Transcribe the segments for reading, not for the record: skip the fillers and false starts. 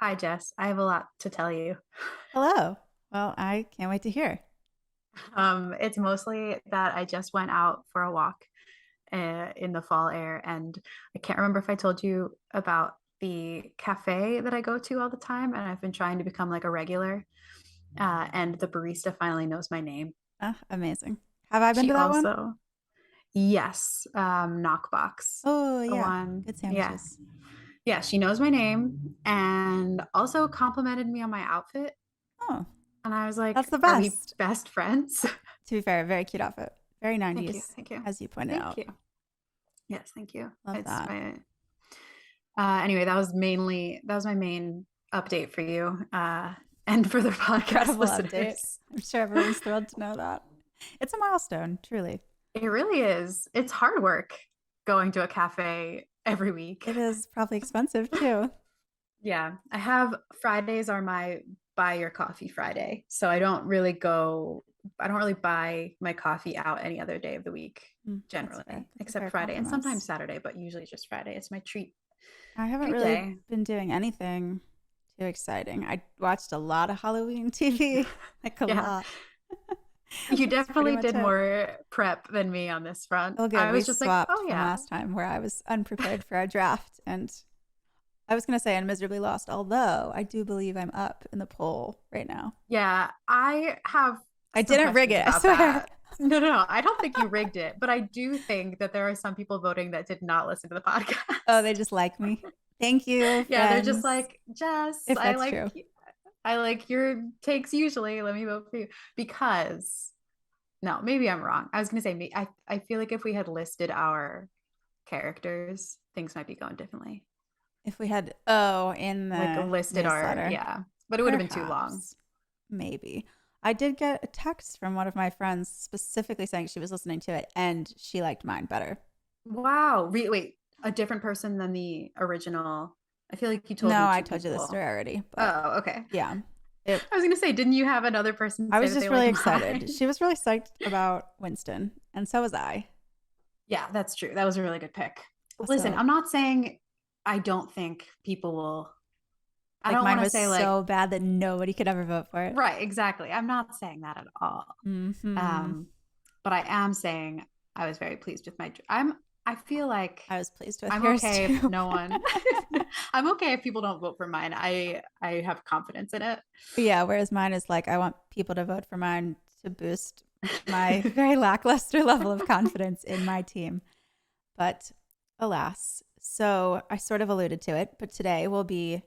Hi, Jess. I have a lot to tell you. Hello. Well, I can't wait to hear. It's mostly that I just went out for a walk in the fall air, and I can't remember if I told you about the cafe that I go to all the time, and I've been trying to become like a regular. And the barista finally knows my name. Ah, amazing. Have I been She to that one? also, yes, Knockbox, Oh, the yeah. one, Good yeah, sandwiches. yeah. She knows my name, and also complimented me on my outfit. Oh, And I was that's like, the "Are we best. best friends?" To be fair, very cute outfit. Very Thank you. 90s, Thank you. as you pointed Thank out. you. Yes, thank you. Love It's that. my anyway, that was my main update for you. And for the podcast Incredible update. listeners. I'm sure everyone's thrilled to know that. It's a milestone, truly. It really is. It's hard work going to a cafe every week. It is probably expensive too. Yeah. I have Fridays are my buy your coffee Friday. So I don't really buy my coffee out any other day of the week That's fair. generally, That's a except fair Friday and sometimes compromise. Saturday, but usually just Friday. It's my I haven't treat really day. been doing anything too exciting. I watched a lot of Halloween TV, like a Yeah. lot. You That's pretty definitely much did it. more prep than me on this front. Oh, good. I We was just like, swapped oh, from yeah. last time where I was unprepared for our draft. And I was going to say I miserably lost, although I do believe I'm up in the poll right now. Yeah, I have I some didn't rig questions it, I about swear. that. No, no, no. I don't think you rigged it, but I do think that there are some people voting that did not listen to the Oh, they podcast. just like me. Thank you, Yeah, they're just friends. like, Jess, If that's true. I like your takes usually. Let me vote for you. Because no, maybe I'm wrong. I was gonna say I feel like if we had listed our characters, things might be going differently. If we had, in Like the listed our, newsletter, yeah, but it would have been too long. perhaps, maybe. I did get a text from one of my friends specifically saying she was listening to it and she liked mine better. Wow. Wait, a different person than the original. I feel like you told No, me I two told you this story people. already, but Oh, okay. yeah, it I was gonna say, didn't you have another person I say was that just they really liked excited. mine? She was really psyched about Winston, and so was I. Yeah, that's true. That was a really good pick. Listen, Also, I'm not saying I don't think people will. I like don't mine want to was say like so bad that nobody could ever vote for it. right, exactly. I'm not saying that at all. Hmm. Um, but I am saying I was very pleased with my. I feel like I was pleased with I'm yours okay if too. no one. I'm okay if people don't vote for mine. I have confidence in it. Yeah, whereas mine is like I want people to vote for mine to boost my very lackluster level of confidence in my team. But alas, so I sort of alluded to it, but today we'll be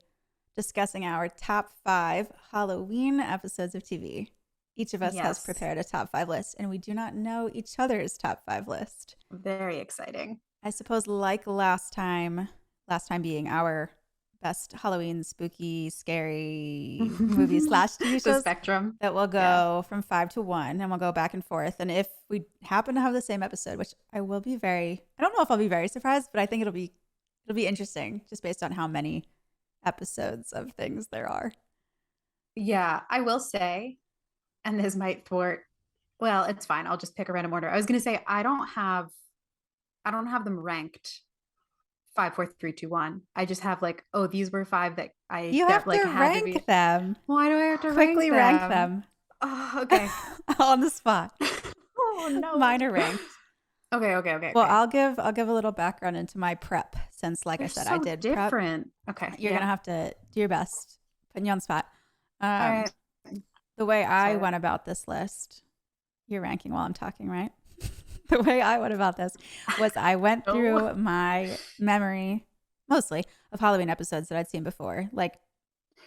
discussing our top 5 Halloween episodes of TV. Each of us has Yes, prepared a top 5 list, and we do not know each other's top 5 list. very exciting. I suppose, like last time being our best Halloween spooky, scary movie slash TV The shows, spectrum. that will Yeah. go from 5 to 1 and we'll go back and forth. And if we happen to have the same episode, which I don't know if I'll be very surprised, but I think it'll be interesting just based on how many episodes of things there are. Yeah, I will say, and this might thwart, well, it's fine. I'll just pick a random order. I was gonna say I don't have them ranked five, four, three, two, one. I just have like, oh, these were five that I You that have like to had to rank be. them. Why do I have to rank Quickly rank them? them Oh, okay. on the spot. Oh Mine no. are ranked. Okay. Well, Okay. I'll give a little background into my prep since, like I They're said, I so did prep. different. Okay. You're Yeah. gonna have to do your best, putting you on the spot. All Um, right. the way I Start went about this list, you're ranking while I'm talking, right? The way I went about this was I went it. No. through my memory, mostly of Halloween episodes that I'd seen before. Like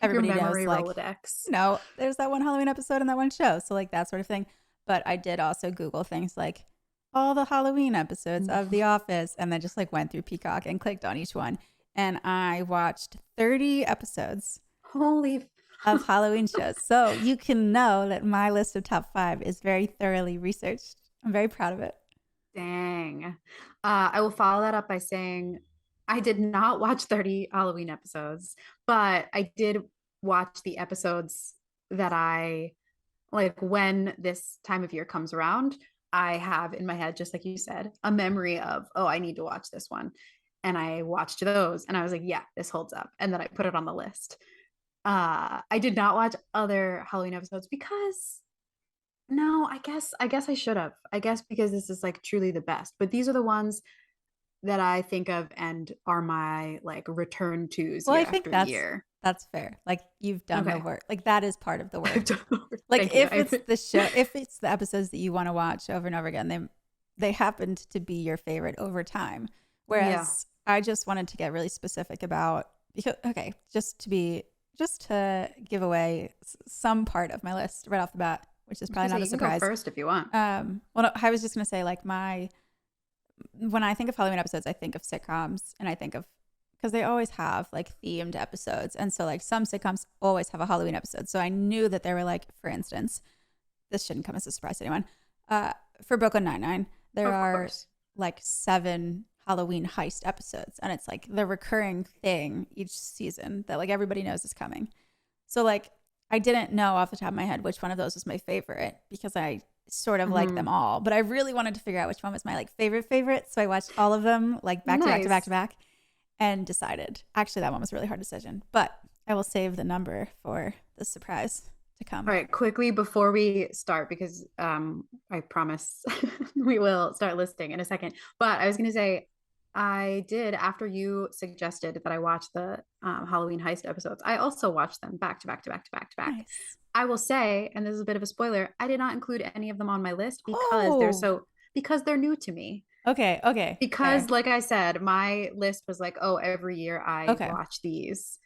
Your everybody knows, memory like, Rolodex. there's that one Halloween episode in that one show. So, like, that sort of thing. But I did also Google things like all the Halloween episodes of The Office and then just like went through Peacock and clicked on each one. And I watched 30 episodes Holy. of Halloween shows. So you can know that my list of top 5 is very thoroughly researched. I'm very proud of it. Dang. I will follow that up by saying I did not watch 30 Halloween episodes, but I did watch the episodes that I like when this time of year comes around. I have in my head, just like you said, a memory of, oh, I need to watch this one. And I watched those and I was like, yeah, this holds up. And then I put it on the list. I did not watch other Halloween episodes because no, I guess I should have. I guess because this is like truly the best. But these are the ones that I think of and are my like return tos Well, year I think after year. that's fair. Like you've done the Okay. work. Like that is part of the work. Like Thank you. if it's the episodes that you want to watch over and over again, they happened to be your favorite over time. Yeah. Whereas I just wanted to get really specific about because okay, just to give away some part of my list right off the bat, which is I was gonna probably say not a you can go surprise. first if you want. Well, no, I was just gonna say like my when I think of Halloween episodes, I think of sitcoms and I think of because they always have like themed episodes. And so like some sitcoms always have a Halloween episode. So I knew that there were like, for instance, this shouldn't come as a surprise to anyone. Uh, for Brooklyn Nine-Nine, there Of are course. like 7 Halloween heist episodes. And it's like the recurring thing each season that like everybody knows is coming. So like I didn't know off the top of my head which one of those was my favorite because I sort of like them Hmm. all, but I really wanted to figure out which one was my like favorite. So I watched all of them like back to back to back to Nice. back and decided. Actually, that one was a really hard decision, but I will save the number for the surprise to come. All right, quickly before we start, because I promise we will start listing in a second. But I was going to say, I did after you suggested that I watch the Halloween heist episodes. I also watched them back to back to back to back to back. Nice. I will say, and this is a bit of a spoiler, I did not include any of them on my list Oh, because they're new to me. okay. Okay. Because Fair. like I said, my list was like, oh, every year I Okay. watch these.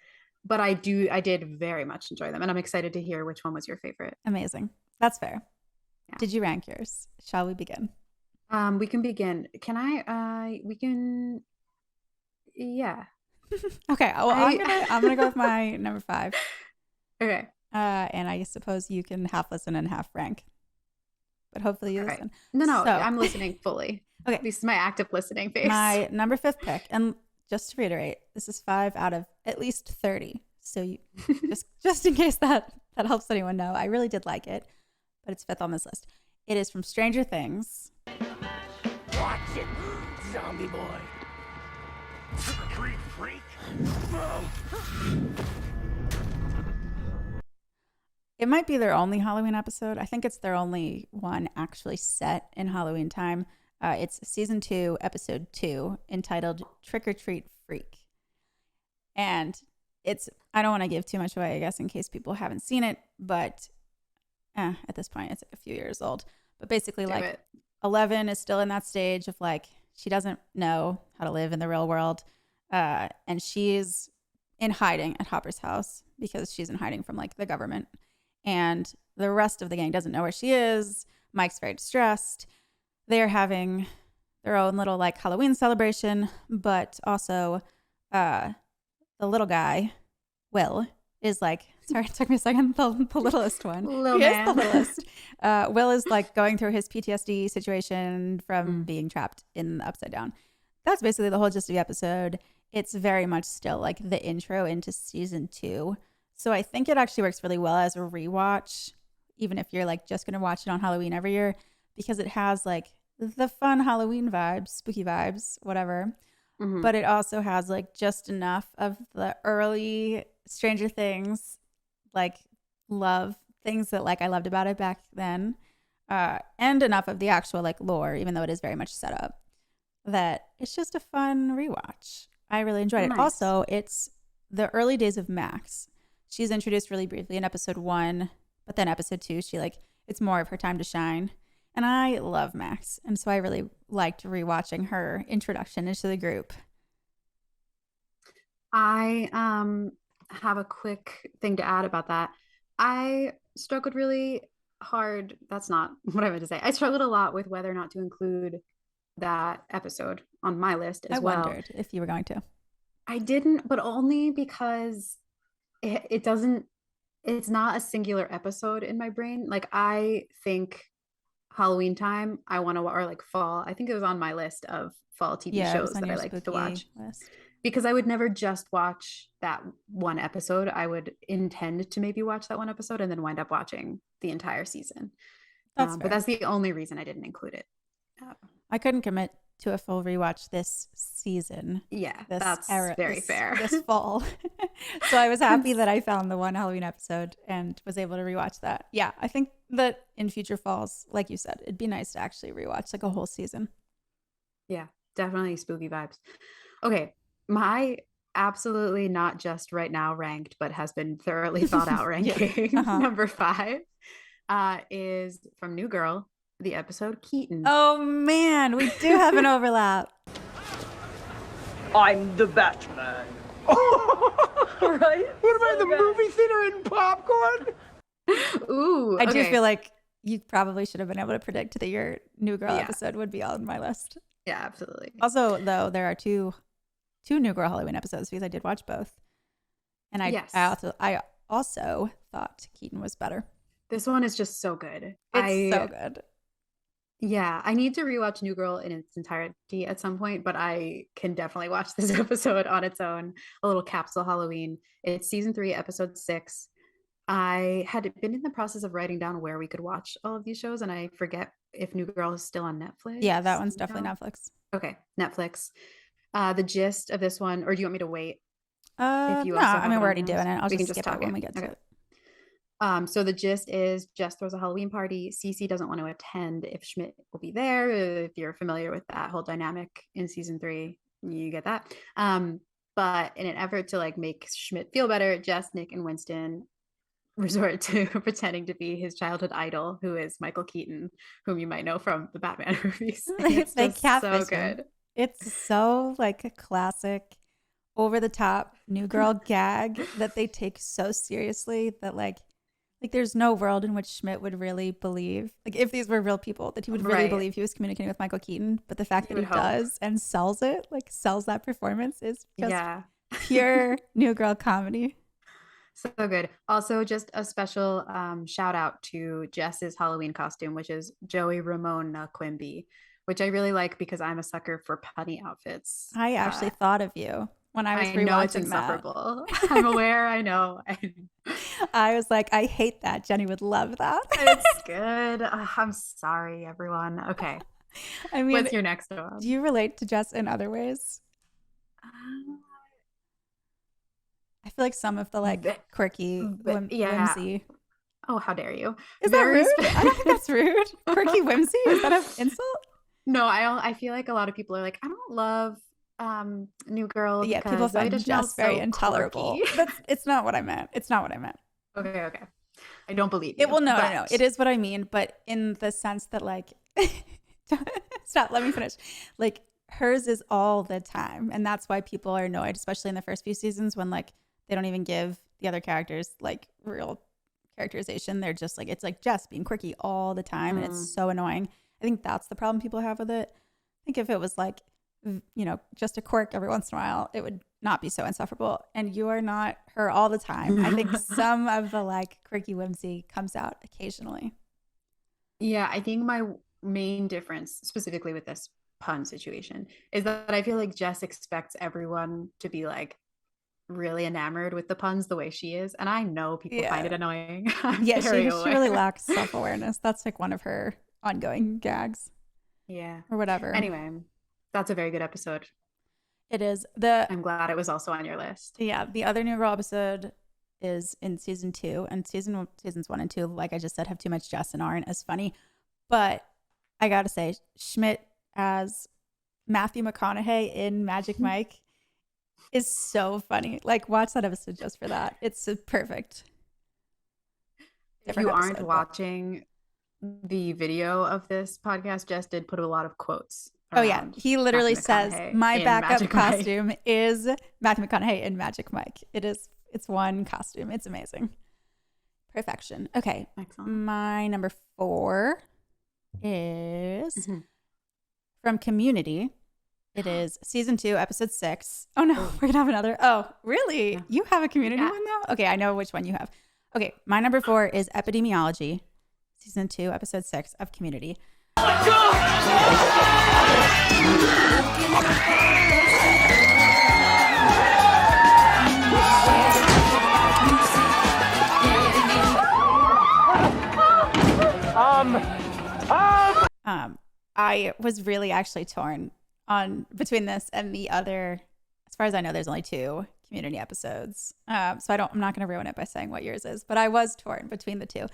But I did very much enjoy them, and I'm excited to hear which one was your favorite. Amazing. That's fair. Yeah. Did you rank yours? Shall we begin? We can begin. Can we can, yeah. Okay. Well, I, I'm gonna go with my number 5. okay. And I suppose you can half listen and half rank, but hopefully you All right. listen. No, So, I'm listening fully. okay, This is my active listening face. my number 5th pick, and just to reiterate, this is 5 out of at least 30. So you just in case that helps anyone know, I really did like it, but it's 5th on this list. It is from Stranger Things. Watch it, zombie boy. Trick or treat, freak. It might be their only Halloween episode. I think it's their only one actually set in Halloween time. It's season 2, episode 2, entitled Trick or Treat Freak. And I don't want to give too much away, I guess, in case people haven't seen it, but at this point, it's a few years old. But basically, Do like, it. 11 is still in that stage of like, she doesn't know how to live in the real world. And she's in hiding at Hopper's house because she's in hiding from like the government. And the rest of the gang doesn't know where she is. Mike's very distressed. They're having their own little like Halloween celebration, but also the little guy, Will, is like, sorry, it took me a second, the littlest one. Little He is the man. littlest. Will is like going through his PTSD situation from Mm. being trapped in the Upside Down. That's basically the whole gist of the episode. It's very much still like the intro into season 2. So I think it actually works really well as a rewatch, even if you're like just going to watch it on Halloween every year, because it has like the fun Halloween vibes, spooky vibes, whatever. Mhm. But it also has like just enough of the early Stranger Things, like love things that like I loved about it back then, and enough of the actual like lore, even though it is very much set up, that it's just a fun rewatch. I really enjoyed it. Nice. Also, it's the early days of Max. She's introduced really briefly in episode 1, but then episode 2, she like it's more of her time to shine. And I love Max, and so I really liked rewatching her introduction into the group. I have a quick thing to add about that. I struggled really hard. That's not what I meant to say. I struggled a lot with whether or not to include that episode on my list I as well. wondered if you were going to. I didn't, but only because it doesn't, it's not a singular episode in my brain. Like I think Halloween time, I want to, or like fall. I think it was on my list of fall TV Yeah, it was shows on that I your like to spooky watch list. because I would never just watch that one episode. I would intend to maybe watch that one episode and then wind up watching the entire season. That's But fair. that's the only reason I didn't include it. Uh, I couldn't commit to a full rewatch this season. Yeah, This that's very fair. This fall. So I was happy that I found the one Halloween episode and was able to rewatch that. Yeah, I think that in future falls, like you said, it'd be nice to actually rewatch like a whole season. Yeah, definitely spooky vibes. Okay, my absolutely not just right now ranked, but has been thoroughly thought out ranking number 5 is from New Girl, the episode Keaton. Oh man, we do have an overlap. I'm the Batman. Right? What about the movie theater and popcorn? Ooh, I do feel like you probably should have been able to predict that your New Girl Yeah. episode would be on my list. Yeah, absolutely. Also, though, there are two New Girl Halloween episodes because I did watch both, and I also thought Keaton was better. This one is just so good. It's so good. Yeah, I need to rewatch New Girl in its entirety at some point, but I can definitely watch this episode on its own. A little capsule Halloween. It's season 3, episode 6. I had been in the process of writing down where we could watch all of these shows, and I forget if New Girl is still on Netflix. Yeah, that one's definitely No? Netflix. Okay, Netflix. The gist of this one, or do you want me to wait? No, you also I have mean it we're on already yours? doing it. I'll We can just just skip it talk when it. we get to Okay. it. So the gist is Jess throws a Halloween party. Cece doesn't want to attend if Schmidt will be there. If you're familiar with that whole dynamic in season 3, you get that. But in an effort to like make Schmidt feel better, Jess, Nick, and Winston resort to pretending to be his childhood idol, who is Michael Keaton, whom you might know from the Batman movies. And it's They just so catfish him. good. It's so like a classic, over the top New Girl gag that they take so seriously that like there's no world in which Schmidt would really believe, like if these were real people, that he would really Right. believe he was communicating with Michael Keaton. But the fact You that he would hope. does and sells it, like sells that performance, is just Yeah. pure New Girl comedy. So good. Also, just a special shout out to Jess's Halloween costume, which is Joey Ramona Quimby, which I really like because I'm a sucker for punny outfits. I actually thought of you when I was I know it's rewatching that. insufferable. I'm aware. I know. I was like, I hate that. Jenny would love that. It's good. I'm sorry, everyone. Okay. I mean, What's your next one? do you relate to Jess in other ways? I feel like some of the like quirky yeah. whimsy. Oh, how dare you? Is that rude? I don't think that's rude. Quirky whimsy? Is that an insult? No, I feel like a lot of people are like, I don't love New Girl. Yeah, because people Zoe find Deschanel's Jess very so intolerable. quirky. It's not what I meant. It's not what I meant. Okay. I don't believe you. It will no. but- It is what I mean, but in the sense that like stop, let me finish. Like hers is all the time. And that's why people are annoyed, especially in the first few seasons when like they don't even give the other characters like real characterization. They're just like, it's like Jess being quirky all the time. And it's so annoying. I think that's the problem people have with it. I think if it was like, you know, just a quirk every once in a while, it would not be so insufferable. And you are not her all the time. I think some of the like quirky whimsy comes out occasionally. Yeah, I think my main difference specifically with this pun situation is that I feel like Jess expects everyone to be like really enamored with the puns the way she is. And I know people find it annoying. Yeah, she really lacks self-awareness. That's like one of her ongoing gags. Yeah. Or whatever. Anyway, that's a very good episode. It is. I'm glad it was also on your list. Yeah, the other New Girl episode is in season 2, and seasons 1 and 2, like I just said, have too much Jess and aren't as funny. But I gotta say, Schmidt as Matthew McConaughey in Magic Mike is so funny. Like, watch that episode just for that. It's perfect. If you aren't watching the video of this podcast, Jess did put a lot of quotes. Oh yeah, he literally says, "My backup Magic costume is Matthew McConaughey in Magic Mike." It's one costume. It's amazing. Perfection. Okay. Excellent. My number 4 is from Community. It is season 2, episode 6. Oh no, we're gonna have another. Oh, really? Yeah. You have a Community one now? Okay, I know which one you have. Okay, my number 4 is Epidemiology, season 2, episode 6 of Community. I was really actually torn on between this and the other. As far as I know, there's only 2 Community episodes. So I'm not going to ruin it by saying what yours is, but I was torn between the 2.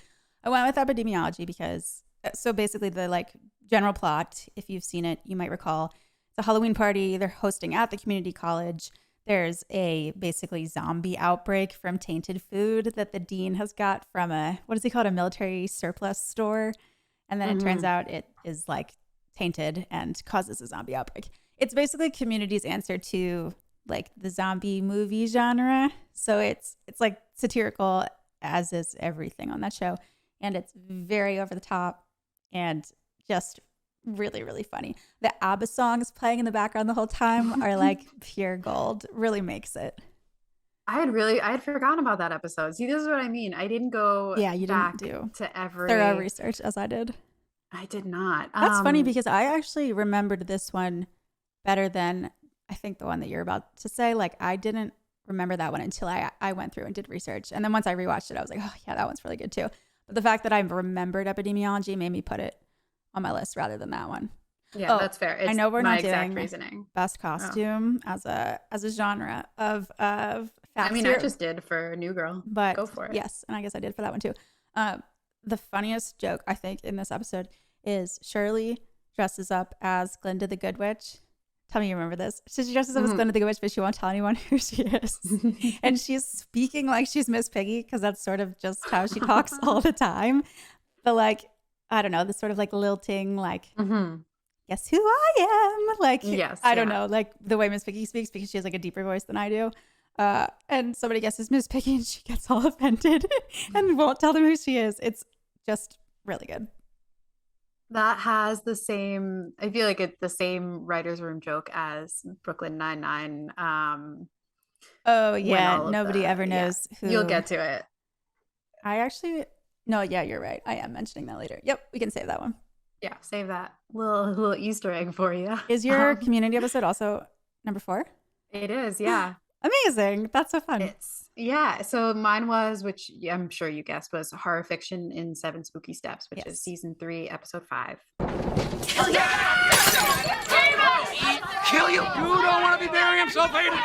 I went with epidemiology because so basically the like general plot, if you've seen it, you might recall it's a Halloween party they're hosting at the community college. There's a basically zombie outbreak from tainted food that the dean has got from a, what is he called, a military surplus store. And then it turns out it is like tainted and causes a zombie outbreak. It's basically Community's answer to like the zombie movie genre. So it's like satirical, as is everything on that show. And it's very over the top and just really, really funny. The ABBA songs playing in the background the whole time are like pure gold. Really makes it. I had forgotten about that episode. See, this is what I mean. I didn't go you back didn't do to every thorough research as I did. I did not. That's funny because I actually remembered this one better than I think the one that you're about to say. Like I didn't remember that one until I went through and did research. And then once I rewatched it, I was like, oh yeah, that one's really good too. But the fact that I remembered epidemiology made me put it on my list rather than that one. Yeah, that's fair. I know we're not doing reasoning. Best costume as a genre of facts. I mean, I just did for New Girl, but go for it. Yes, and I guess I did for that one too. The funniest joke I think in this episode is Shirley dresses up as Glinda the Good Witch. Tell me you remember this. She dresses up as Glinda the Good Witch, but she won't tell anyone who she is. And she's speaking like she's Miss Piggy because that's sort of just how she talks all the time. But like, I don't know, this sort of like lilting, like, guess who I am? Like, yes, I don't know, like the way Miss Piggy speaks because she has like a deeper voice than I do. And somebody guesses Miss Piggy and she gets all offended and won't tell them who she is. It's just really good. That has the same, I feel like it's the same writer's room joke as Brooklyn Nine-Nine. Oh yeah, nobody ever knows who. You'll get to it. No, yeah, you're right. I am mentioning that later. Yep, we can save that one. Yeah, save that little Easter egg for you. Is your community episode also number 4? It is, yeah. Amazing. That's so fun. So mine was, which I'm sure you guessed, was Horror Fiction in 7 Spooky Steps, which is season 3, episode 5. Kill you! Kill you! You don't want to be burying himself, Aiden!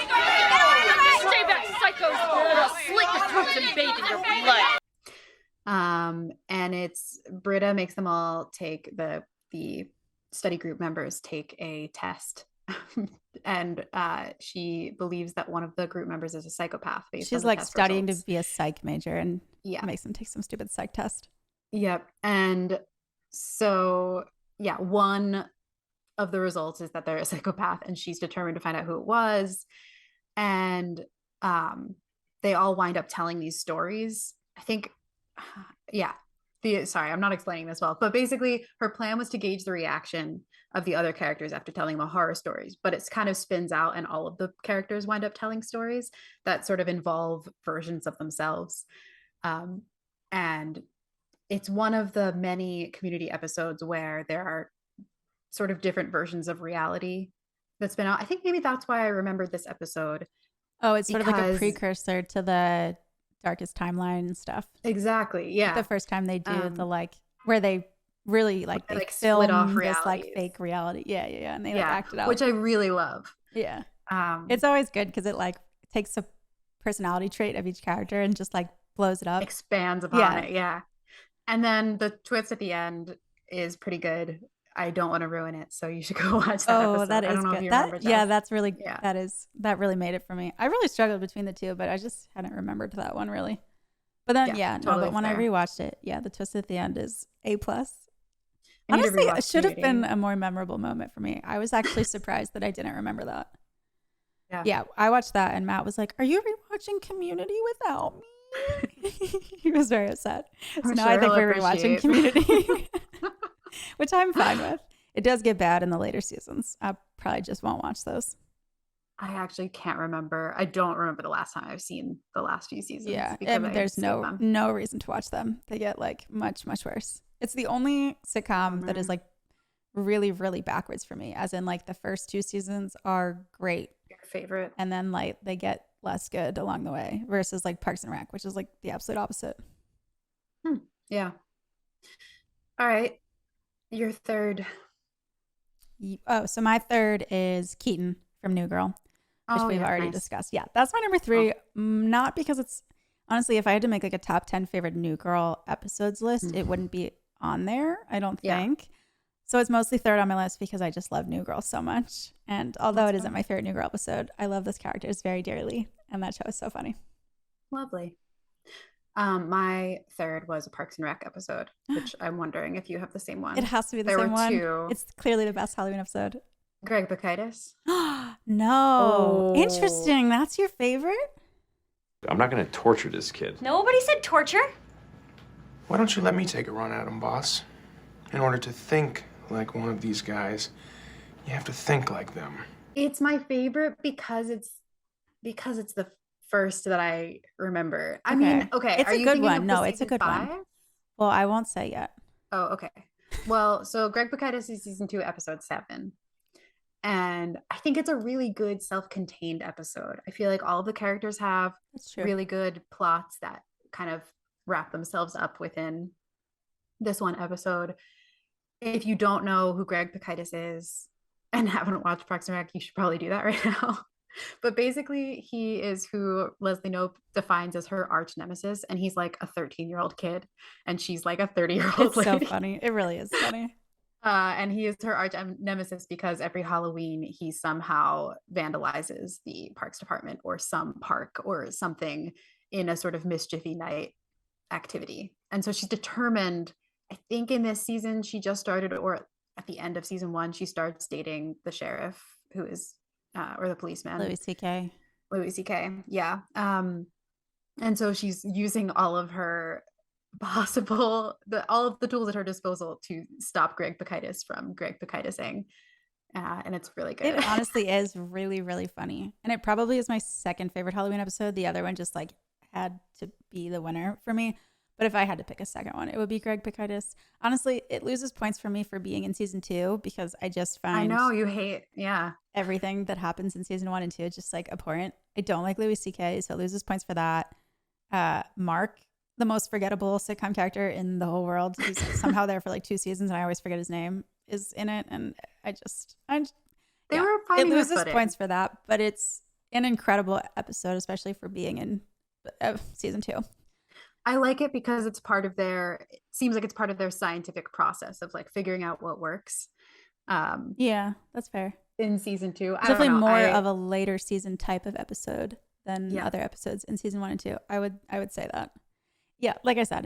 Stay back, psychos! I'll slit your throats and bathe in your blood! And it's Britta makes them all take the study group members take a test. And she believes that one of the group members is a psychopath. She's like studying to be a psych major and makes them take some stupid psych test. Yep. And so, one of the results is that they're a psychopath and she's determined to find out who it was. And they all wind up telling these stories. I think, sorry, I'm not explaining this well, but basically her plan was to gauge the reaction of the other characters after telling the horror stories, but it's kind of spins out and all of the characters wind up telling stories that sort of involve versions of themselves. And it's one of the many community episodes where there are sort of different versions of reality that's been out. I think maybe that's why I remembered this episode. Oh, it's sort of like a precursor to the Darkest Timeline stuff. Exactly. Yeah. The first time they do the where they really they film split off this fake reality. Yeah. And they act it out. Which I really love. Yeah. It's always good because it takes a personality trait of each character and just blows it up. Expands upon it. Yeah. And then the twist at the end is pretty good. I don't want to ruin it, so you should go watch that episode. That is good. That's really that really made it for me. I really struggled between the two, but I just hadn't remembered that one really. But then but when I rewatched it, the twist at the end is A+. Honestly, it should have been a more memorable moment for me. I was actually surprised that I didn't remember that. Yeah, I watched that and Matt was like, "Are you rewatching Community without me?" He was very upset. So now I think we're rewatching Community. Which I'm fine with. It does get bad in the later seasons. I probably just won't watch those. I actually can't remember. I don't remember the last time I've seen the last few seasons. Yeah, and there's no reason to watch them. They get much, much worse. It's the only sitcom that is really, really backwards for me. As in the first 2 seasons are great. Your favorite. And then they get less good along the way versus Parks and Rec, which is the absolute opposite. Yeah. All right. Your third. So my third is Keaton from New Girl, which Oh, we've yeah, already nice. discussed. Yeah, that's my number three. Not because it's honestly, if I had to make like a top 10 favorite New Girl episodes list, it wouldn't be on there, I don't Yeah. think. So it's mostly third on my list because I just love New Girl so much. And although That's it isn't fun. my favorite New Girl episode, I love those characters very dearly. And that show is so funny. Lovely. My third was a Parks and Rec episode, which I'm wondering if you have the same It one. has to be the There same were one. two. It's clearly the best Halloween episode. Greg Bacchitis. No. Oh. Interesting. That's your favorite? I'm not gonna torture this kid. Nobody said torture. Why don't you let me take a run at him, boss? In order to think like one of these guys, you have to think like them. It's my favorite because it's the first that I remember. I mean, okay, It's are a you good thinking one. of No, the it's a season good one. 5? Well, I won't say yet. Oh, okay. Well, so Greg Bacchitis is season 2, episode 7. And I think it's a really good self-contained episode. I feel like all of the characters have That's true. really good plots that kind of wrap themselves up within this one episode. If you don't know who Greg Bacchitis is and haven't watched Parks and Rec, you should probably do that right now. But basically, he is who Leslie Knope defines as her arch nemesis, and he's like a 13-year-old kid, and she's like a 30-year-old It's so lady. funny. It really is funny. And he is her arch nemesis because every Halloween he somehow vandalizes the parks department or some park or something in a sort of mischiefy night activity. And so she's determined, I think in this season she just started, or at the end of season 1, she starts dating the sheriff who is, or the policeman. Louis C.K. Louis C.K. Yeah. And so she's using all of her all of the tools at her disposal to stop Greg Bacchitis from Greg Bacchitising. And it's really good. It honestly is really, really funny. And it probably is my second favorite Halloween episode. The other one just like had to be the winner for me. But if I had to pick a second one, it would be Greg Bacchitis. Honestly, it loses points for me for being in season 2 because I just find I know you hate, yeah. everything that happens in season 1 and 2 just like abhorrent. I don't like Louis C.K., so it loses points for that. Mark, the most forgettable sitcom character in the whole world, who's somehow there for like 2 seasons and I always forget his name, is in it. And They were finding it their loses footing. points for that, but it's an incredible episode, especially for being in season 2. I like it because it seems like it's part of their scientific process of like figuring out what works. Yeah, that's fair. In season 2, It's definitely more of a later season type of episode than other episodes in season 1 and 2. I would say that. Yeah, like I said,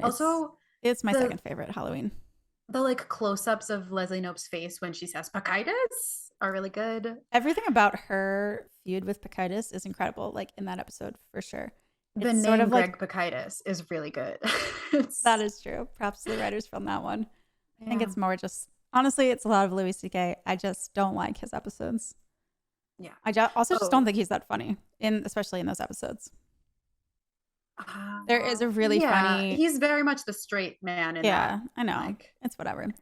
it's my second favorite Halloween. The like close-ups of Leslie Knope's face when she says Bacchitis are really good. Everything about her feud with Bacchitis is incredible, like in that episode for sure. The It's name sort of Greg like Bacchitis is really good. that is true. Props to the writers from that one. I think Yeah. it's more just honestly, it's a lot of Louis C.K. I just don't like his episodes. Yeah. I also just don't think he's that funny, especially in those episodes. There is a really funny. He's very much the straight man. I know. Like, it's whatever.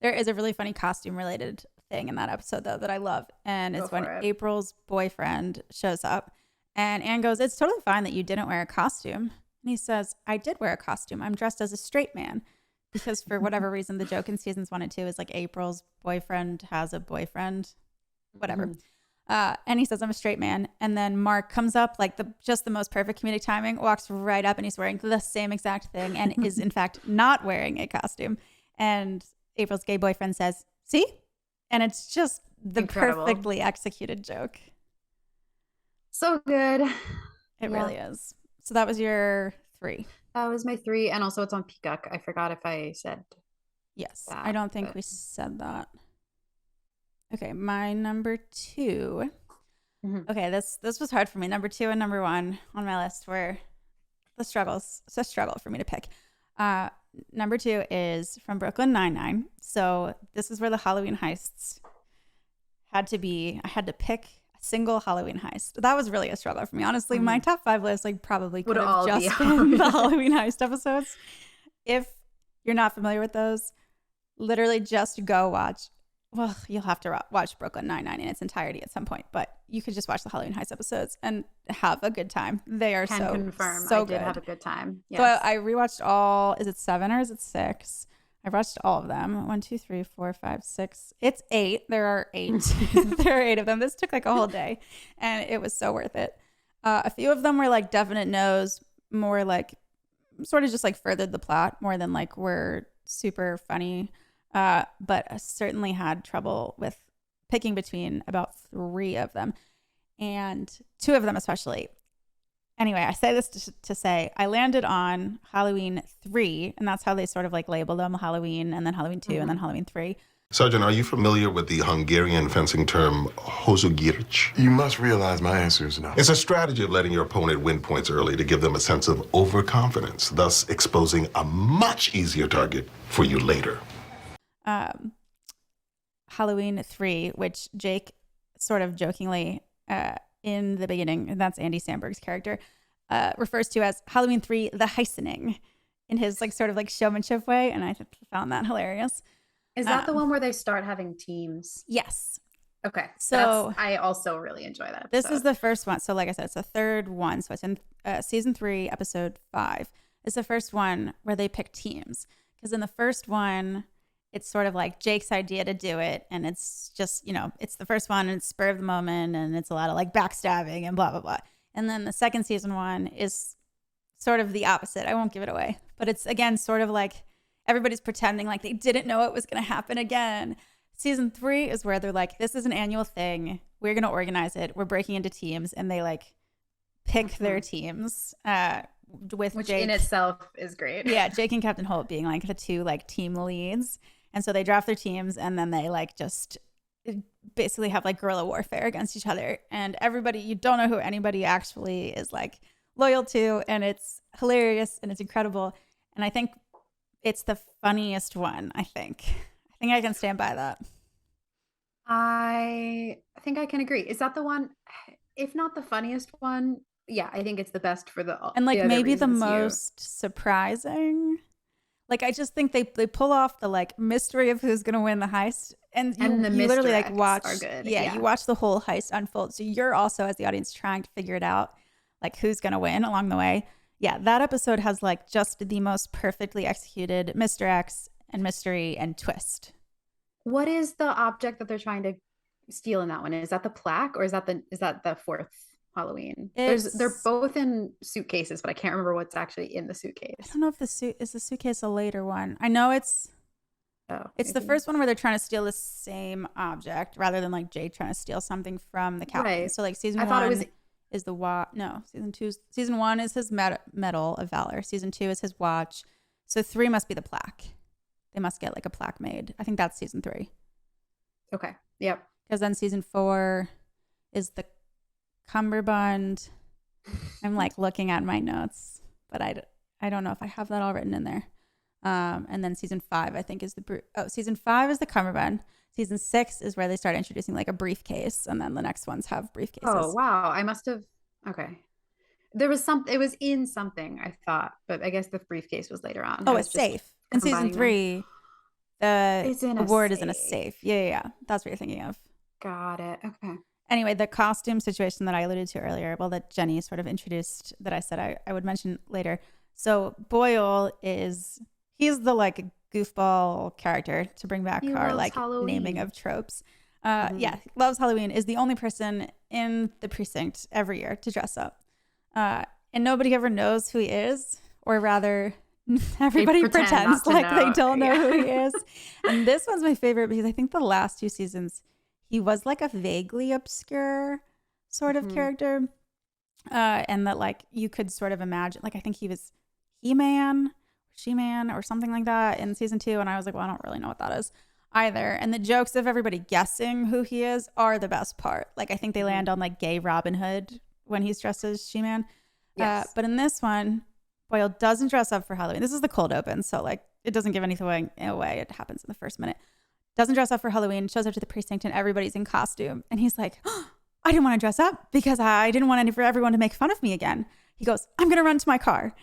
There is a really funny costume related thing in that episode though that I love, and it's when April's boyfriend shows up, and Anne goes, "It's totally fine that you didn't wear a costume," and he says, "I did wear a costume. I'm dressed as a straight man." Because for whatever reason, the joke in seasons 1 and 2 is like April's boyfriend has a boyfriend, whatever. And he says, "I'm a straight man." And then Mark comes up like just the most perfect comedic timing, walks right up, and he's wearing the same exact thing and is in fact not wearing a costume. And April's gay boyfriend says, "See?" And it's just the perfectly executed joke. So good. It really is. So that was your 3. That was my 3. And also it's on Peacock. I forgot if I said yes. that, I don't think we said that. Okay, my number 2. Okay, this was hard for me. Number 2 and number 1 on my list were it's a struggle for me to pick. Number 2 is from Brooklyn Nine-Nine. So this is where the Halloween heists had to be. I had to pick a single Halloween heist. That was really a struggle for me. Honestly, my top 5 list probably could have just been the Halloween heist episodes. If you're not familiar with those, literally just go watch. Well, you'll have to watch Brooklyn Nine-Nine in its entirety at some point, but you could just watch the Halloween heist episodes and have a good time. They are so confirm so I did good. have a good time. Yes. So I rewatched all. Is it 7 or is it 6? I watched all of them. 1, 2, 3, 4, 5, 6. It's 8. There are 8. There are 8 of them. This took like a whole day, and it was so worth it. A few of them were like definite no's, more like sort of just like furthered the plot more than like were super funny. But I certainly had trouble with picking between about 3 of them, and 2 of them especially. Anyway, I say this to say I landed on Halloween 3, and that's how they sort of like label them: Halloween, and then Halloween 2, and then Halloween 3. Sergeant, are you familiar with the Hungarian fencing term hozugírcs? You must realize my answer is no. It's a strategy of letting your opponent win points early to give them a sense of overconfidence, thus exposing a much easier target for you later. Halloween 3, which Jake sort of jokingly in the beginning, and that's Andy Samberg's character, refers to as Halloween 3, the heistening, in his like sort of like showmanship way, and I found that hilarious. Is that the one where they start having teams? Yes. Okay. So I also really enjoy that episode. This is the first one. So like I said, it's the third one. So it's in season 3, episode 5. It's the first one where they pick teams. Because in the first one, it's sort of like Jake's idea to do it. And it's just, it's the first one and it's spur of the moment. And it's a lot of like backstabbing and blah, blah, blah. And then the second season one is sort of the opposite. I won't give it away. But it's, again, sort of like everybody's pretending like they didn't know it was going to happen again. Season 3 is where they're like, this is an annual thing. We're going to organize it. We're breaking into teams. And they like pick their teams with Which Jake. in itself is great. Yeah, Jake and Captain Holt being like the 2 like team leads. And so they draft their teams and then they like just basically have like guerrilla warfare against each other. And everybody, you don't know who anybody actually is like loyal to. And it's hilarious and it's incredible. And I think it's the funniest one, I think. I think I can stand by that. I think I can agree. Is that the one, if not the funniest one? Yeah, I think it's the best for the and like the maybe the most surprising. Like I just think they pull off the like mystery of who's gonna win the heist, and you literally like watch. Are good. Yeah, you watch the whole heist unfold. So you're also as the audience trying to figure it out, like who's gonna win along the way. Yeah, that episode has like just the most perfectly executed Mr. X and mystery and twist. What is the object that they're trying to steal in that one? Is that the plaque or is that the fourth Halloween? They're both in suitcases, but I can't remember what's actually in the suitcase. I don't know if the suitcase a later one. I know it's the first one where they're trying to steal the same object rather than like Jake trying to steal something from the captain. Right. So like season 1 is the watch. No, season 1 is his medal of valor. Season 2 is his watch. So 3 must be the plaque. They must get like a plaque made. I think that's season 3. Okay. Yep. Because then season 4 is the cummerbund. I'm like looking at my notes, but I don't know if I have that all written in there. And then season 5 I think is season 5 is the cummerbund. Season 6 is where they start introducing like a briefcase, and then the next ones have briefcases. Oh wow! I must have. Okay, there was it was in something I thought, but I guess the briefcase was later on. Oh, it's safe. In season 3, the award is in a safe. Yeah. That's what you're thinking of. Got it. Okay. Anyway, the costume situation that I alluded to earlier, well, that Jenni sort of introduced, that I said I would mention later. So Boyle he's the like goofball character, to bring back our like Halloween naming of tropes. Yeah, loves Halloween, is the only person in the precinct every year to dress up. And nobody ever knows who he is, or rather everybody pretends like they don't know who he is. And this one's my favorite because I think the last 2 seasons he was like a vaguely obscure sort of character. And that like you could sort of imagine, like I think he was He-Man, She-Man or something like that in season 2. And I was like, well, I don't really know what that is either. And the jokes of everybody guessing who he is are the best part. Like I think they land on like gay Robin Hood when he's dressed as She-Man. Yes. But in this one, Boyle doesn't dress up for Halloween. This is the cold open, so like it doesn't give anything away. It happens in the first minute. Doesn't dress up for Halloween, shows up to the precinct and everybody's in costume. And he's like, oh, I didn't want to dress up because I didn't want for everyone to make fun of me again. He goes, I'm going to run to my car.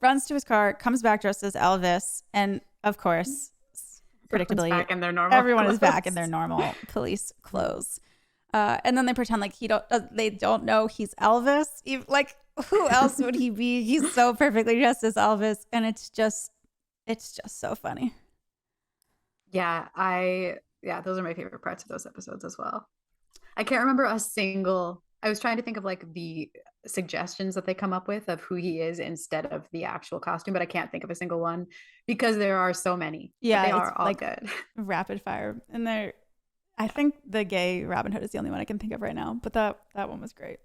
Runs to his car, comes back dressed as Elvis. And of course, predictably, everyone is back in their normal police clothes. And then they pretend like they don't know he's Elvis. Like, who else would he be? He's so perfectly dressed as Elvis. And it's just so funny. Yeah, those are my favorite parts of those episodes as well. I can't remember a single. I was trying to think of like the suggestions that they come up with of who he is instead of the actual costume, but I can't think of a single one because there are so many, but Yeah, they it's are all like good. rapid fire. And I think the gay Robin Hood is the only one I can think of right now, but that one was great.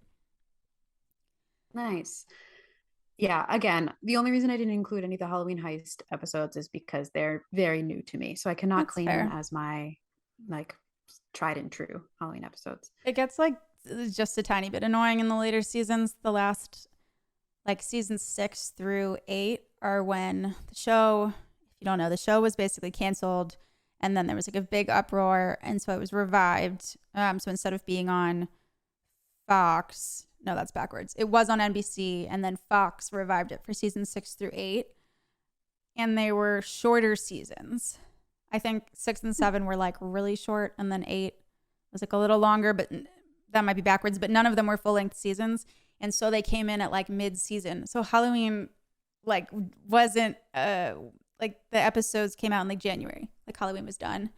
Nice. Yeah, again, the only reason I didn't include any of the Halloween heist episodes is because they're very new to me. So I cannot That's claim them fair. as my like tried and true Halloween episodes. It gets like just a tiny bit annoying in the later seasons. The last like season 6 through 8 are when the show, if you don't know, the show was basically canceled, and then there was like a big uproar, and so it was revived. So instead of being on Fox, no, that's backwards. It was on NBC, and then Fox revived it for season 6 through 8, and they were shorter seasons. I think 6 and 7 were like really short, and then 8 was like a little longer, but that might be backwards. But none of them were full length seasons, and so they came in at like mid season. So Halloween like wasn't like the episodes came out in like January, like Halloween was done.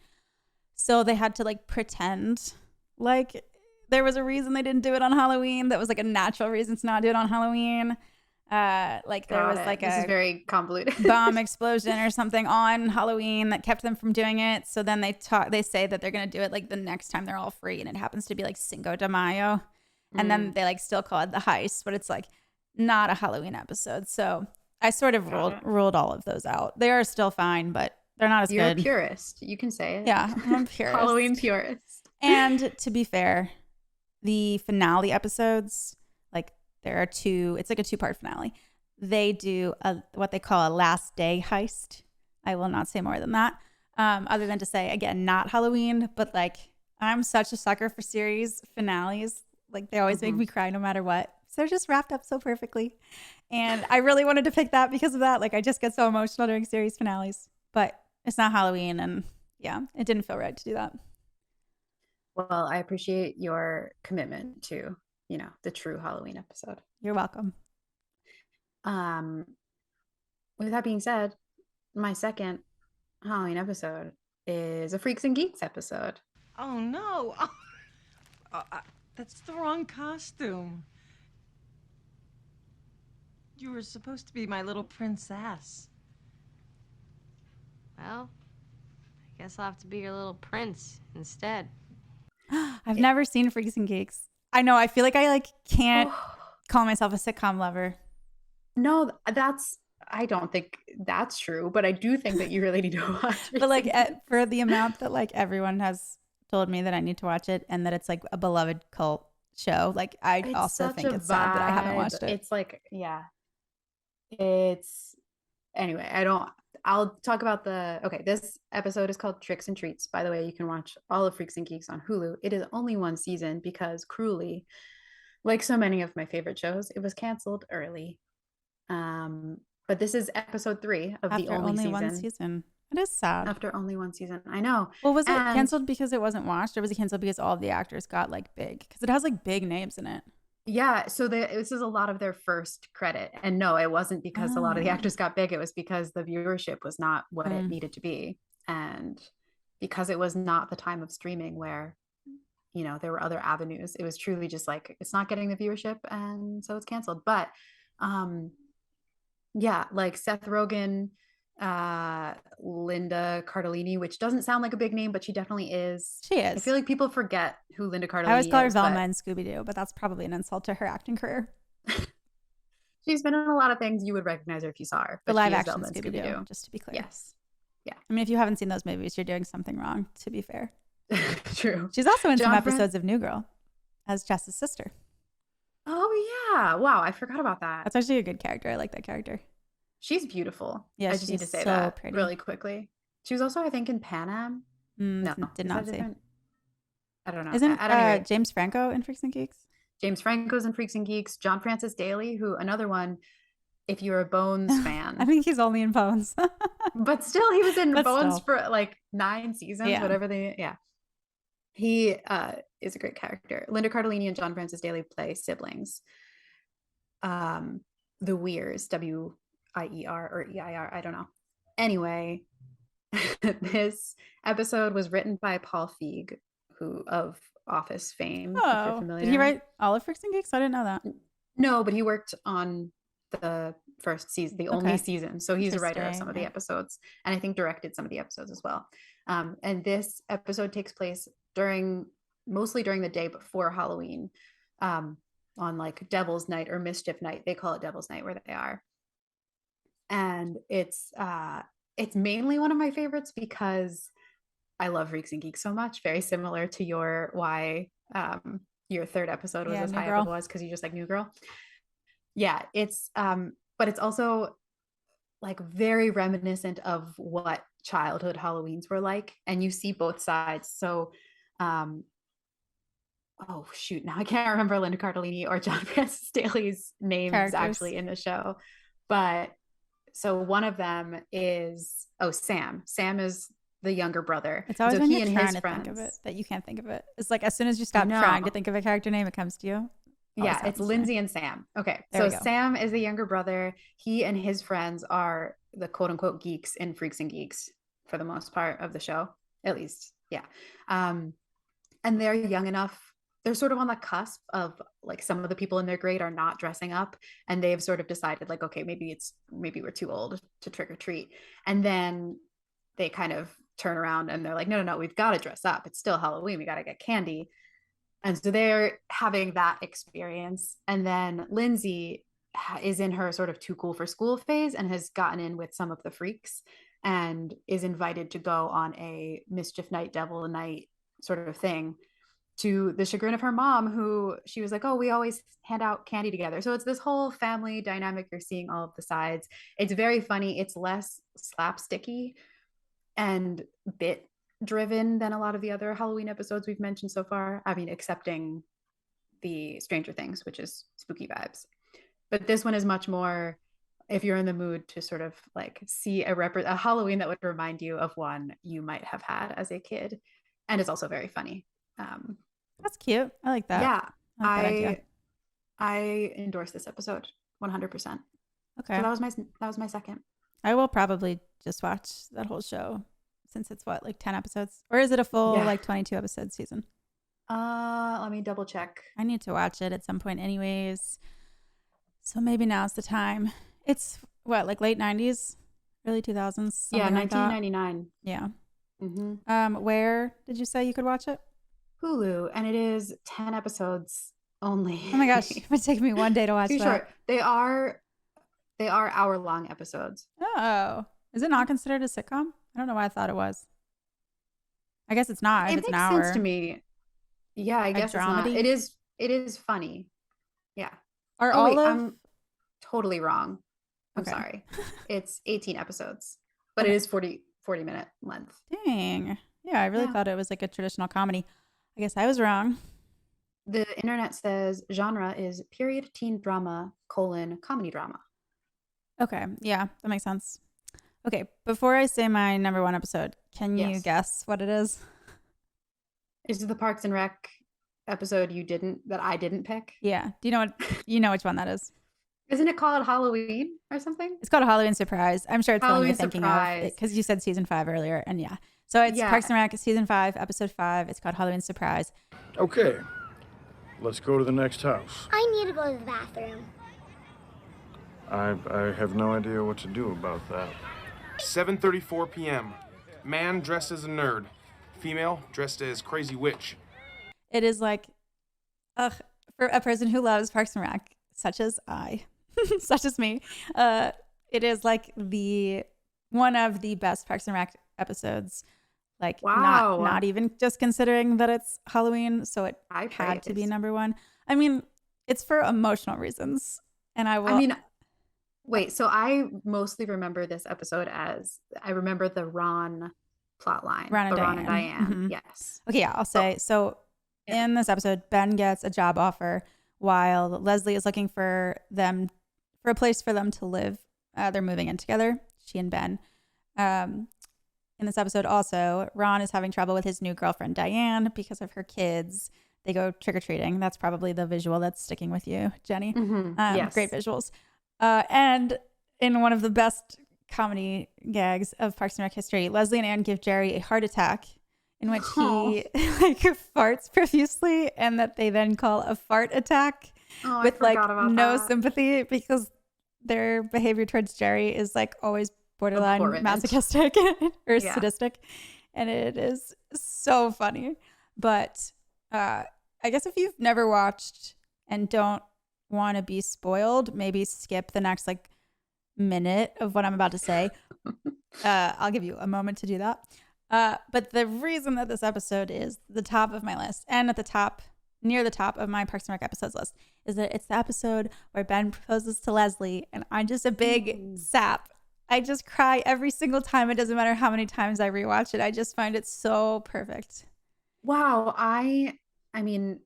So they had to like pretend like there was a reason they didn't do it on Halloween. That was like a natural reason to not do it on Halloween. Like there was like This is a very convoluted. bomb explosion or something on Halloween that kept them from doing it. So then they say that they're going to do it like the next time they're all free, and it happens to be like Cinco de Mayo. And then they like still call it the heist, but it's like not a Halloween episode. So I sort of ruled all of those out. They are still fine, but they're not as You're good. a purist. You can say it. Yeah, I'm a purist. Halloween purist. And to be fair, the finale episodes, like there are two, it's like a 2-part finale. They do what they call a last day heist. I will not say more than that, other than to say, again, not Halloween, but like I'm such a sucker for series finales. Like they always make me cry no matter what. So they're just wrapped up so perfectly. And I really wanted to pick that because of that. Like I just get so emotional during series finales, but it's not Halloween. And yeah, it didn't feel right to do that. Well, I appreciate your commitment to, the true Halloween episode. You're welcome. Um, with that being said, my second Halloween episode is a Freaks and Geeks episode. Oh no. That's the wrong costume. You were supposed to be my little princess. Well, I guess I'll have to be your little prince instead. I've never seen Freaks and Geeks. I know. I feel like I can't call myself a sitcom lover. No, I don't think that's true, but I do think that you really need to watch it. But like for the amount that like everyone has told me that I need to watch it, and that it's like a beloved cult show, like I also think it's sad that I haven't watched it. It's like, yeah. Anyway, I'll talk about this episode is called Tricks and Treats. By the way, you can watch all of Freaks and Geeks on Hulu. It is only one season because cruelly, like so many of my favorite shows, it was canceled early. But this is episode 3 of the only one season. It is sad. After only one season. I know. Well, was it canceled because it wasn't watched, or was it canceled because all of the actors got like big? Because it has like big names in it. Yeah, so this is a lot of their first credit. And no, it wasn't because a lot of the actors got big. It was because the viewership was not what it needed to be. And because it was not the time of streaming where, there were other avenues. It was truly just like, it's not getting the viewership, and so it's canceled. But yeah, like Seth Rogen, Linda Cardellini, which doesn't sound like a big name, but she definitely is. She is. I feel like people forget who Linda Cardellini is. I always call her Velma and Scooby-Doo, but that's probably an insult to her acting career. She's been in a lot of things. You would recognize her if you saw her. The live action Scooby-Doo, just to be clear. Yes. Yeah. I mean, if you haven't seen those movies, you're doing something wrong, to be fair. True. She's also in some episodes of New Girl as Jess's sister. Oh, yeah. Wow. I forgot about that. That's actually a good character. I like that character. She's beautiful. Yeah, I just need to say that pretty. Really quickly. She was also, I think, in Pan Am. No, did not see. I don't know. Isn't James Franco in Freaks and Geeks? James Franco's in Freaks and Geeks. John Francis Daley, who another one, if you're a Bones fan. I think he's only in Bones. But still, he was in Bones for like 9 seasons, whatever He is a great character. Linda Cardellini and John Francis Daley play siblings. The Weirs, WIER or EIR, I don't know. Anyway, This episode was written by Paul Feig, who of Office fame, if you're Oh, familiar. did he write all of Freaks and Geeks? I didn't know that. No, but he worked on the first season, the only Okay. season. So he's a writer of some of the Interesting. episodes, and I think directed some of the episodes as well. And this episode takes place mostly during the day before Halloween, on like Devil's Night or Mischief Night. They call it Devil's Night where they are. And it's mainly one of my favorites because I love Freaks and Geeks so much. Very similar to why your third episode was Yeah, as New high Girl. up as it was, because you just like New Girl. Yeah, it's but it's also like very reminiscent of what childhood Halloweens were like, and you see both sides. So oh shoot, now I can't remember Linda Cardellini or John Francis Daly's names Characters. actually in the show, but so one of them is Sam. Sam is the younger brother. It's always so when he you're and trying his to friends, think of it that you can't think of it. It's like as soon as you stop know. trying to think of a character name, it comes to you. Always Yeah, happens it's to me. Lindsay and Sam. Okay, There so we go. Sam is the younger brother. He and his friends are the quote unquote geeks in Freaks and Geeks for the most part of the show, at least. Yeah. And they're young enough. They're sort of on the cusp of like some of the people in their grade are not dressing up, and they've sort of decided like, okay, maybe we're too old to trick or treat. And then they kind of turn around and they're like, no, we've got to dress up. It's still Halloween. We got to get candy. And so they're having that experience. And then Lindsay is in her sort of too cool for school phase and has gotten in with some of the freaks and is invited to go on a Mischief Night, Devil Night sort of thing, to the chagrin of her mom, who she was like, oh, we always hand out candy together. So it's this whole family dynamic. You're seeing all of the sides. It's very funny. It's less slapsticky and bit driven than a lot of the other Halloween episodes we've mentioned so far. I mean, excepting the Stranger Things, which is spooky vibes. But this one is much more, if you're in the mood to sort of like see a Halloween that would remind you of one you might have had as a kid. And it's also very funny. That's cute. I like that. Yeah, I like that idea. I endorse this episode 100%. Okay. So that was my second. I will probably just watch that whole show since it's what, like 10 episodes? Or is it a full like 22 episode season? Let me double check. I need to watch it at some point anyways. So maybe now's the time. It's what, like late 90s, early 2000s? Yeah, like 1999. Yeah. Mm-hmm. Where did you say you could watch it? Hulu, and it is 10 episodes only. Oh my gosh, it would take me one day to watch Too that. short. They are hour-long episodes. Oh, is it not considered a sitcom? I don't know why I thought it was. I guess it's not. If It it's makes an hour. sense to me. Yeah, I guess it's not. dramedy? It is funny. Yeah. Are Oh, all wait, of I'm totally wrong. I'm Okay. sorry. It's 18 episodes, but Okay. it is 40-minute length. Dang. Yeah, I really Yeah. thought it was like a traditional comedy. I guess I was wrong. The internet says genre is period teen drama : comedy drama. Okay. Yeah, that makes sense. Okay. Before I say my number one episode, can you Yes. guess what it is? Is it the Parks and Rec episode that I didn't pick? Yeah. Do you know which one that is? Isn't it called Halloween or something? It's called a Halloween Surprise. I'm sure it's the one you're Halloween thinking Surprise. of because you said season 5 earlier. And yeah. So it's Yeah. Parks and Rec, season 5, episode 5. It's called Halloween Surprise. Okay, let's go to the next house. I need to go to the bathroom. I have no idea what to do about that. 7:34 p.m. Man dressed as a nerd. Female dressed as crazy witch. It is like, for a person who loves Parks and Rec, such as I, such as me, it is like one of the best Parks and Rec episodes. Like, Wow. not even just considering that it's Halloween, so it I had to be praise. number one. I mean, it's for emotional reasons, and I will. I mean, wait, so I mostly remember this episode as I remember the Ron plot line. Ron and the Ron and Diane. Diane. Mhm. Yes. Okay, yeah, I'll say. So Yeah. in this episode, Ben gets a job offer while Leslie is looking for a place for them to live. They're moving in together, she and Ben. In this episode also, Ron is having trouble with his new girlfriend, Diane, because of her kids. They go trick-or-treating. That's probably the visual that's sticking with you, Jenny. Mhm. Yes. Great visuals. And in one of the best comedy gags of Parks and Rec history. Leslie and Ann give Jerry a heart attack in which he like farts profusely, and that they then call a fart attack with like no sympathy, because their behavior towards Jerry is like always borderline masochistic or sadistic, and it is so funny. But I guess if you've never watched and don't want to be spoiled, maybe skip the next like minute of what I'm about to say. I'll give you a moment to do that. But the reason that this episode is the top of my list, and at the top, near the top of my Parks and Rec episodes list, is that it's the episode where Ben proposes to Leslie, and I'm just a big sap. I just cry every single time. It doesn't matter how many times I rewatch it. I just find it so perfect. Wow. I mean,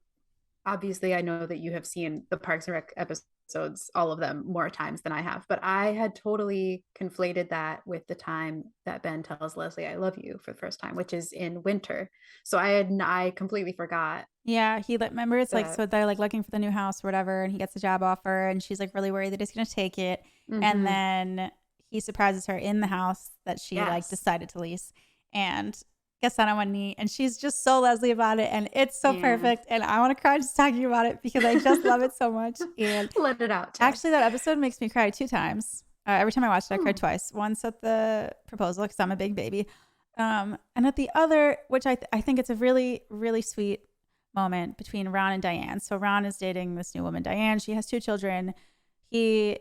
obviously I know that you have seen the Parks and Rec episodes, all of them, more times than I have, but I had totally conflated that with the time that Ben tells Leslie I love you for the first time, which is in winter. So I completely forgot. Yeah, he remember it's like, so they're like looking for the new house or whatever, and he gets a job offer, and she's like really worried that he's gonna take it. And then he surprises her in the house that she like decided to lease, and gets down on one knee, and she's just so Leslie about it, and it's so perfect, and I want to cry just talking about it because I just love it so much. And let it out. Actually, that episode makes me cry 2 times. Every time I watched it, I cried twice. Once at the proposal because I'm a big baby, and at the other, which I think it's a really, really sweet moment between Ron and Diane. So Ron is dating this new woman, Diane. She has 2 children. He